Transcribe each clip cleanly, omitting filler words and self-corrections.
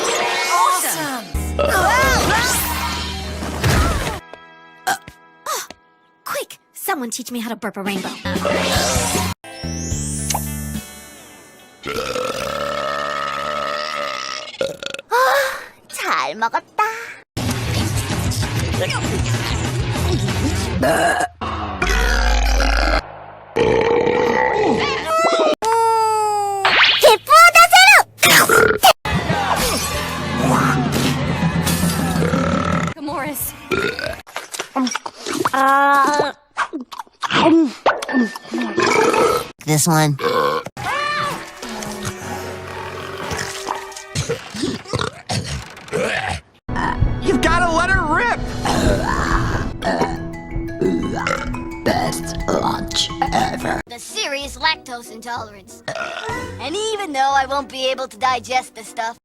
Awesome! Quick! Someone teach me how to burp a rainbow. 잘 먹었다. Morris. This one. You've gotta let her rip! Best lunch ever. The serious lactose intolerance. And even though I won't be able to digest the stuff.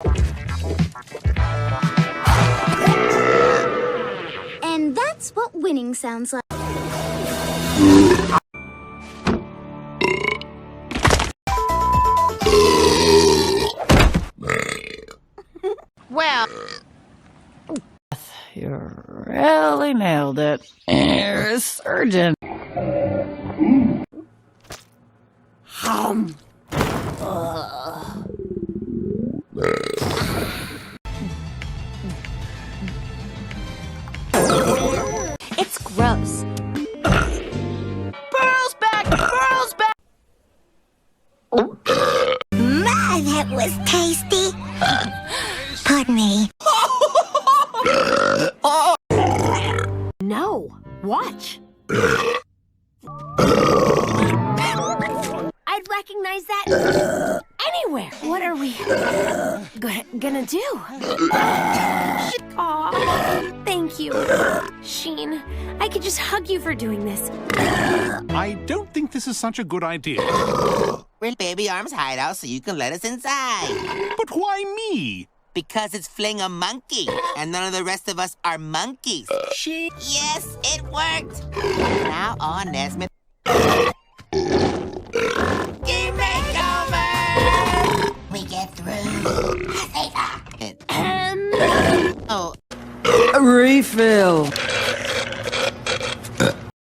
And that's what winning sounds like. Well, You really nailed it. You're a surgeon. It's gross. Pearl's back! Pearl's back! My, that was tasty. Pardon me. No. Watch. I'd recognize that anywhere. What are we gonna do? Aw, thank you. Sheen, I could just hug you for doing this. I don't think this is such a good idea. We're Baby Arms hideout so you can let us inside. But why me? Because it's Fling a monkey, and none of the rest of us are monkeys. Yes, it worked. Now on Nesmith. Game makeover! We get through. Oh, A refill.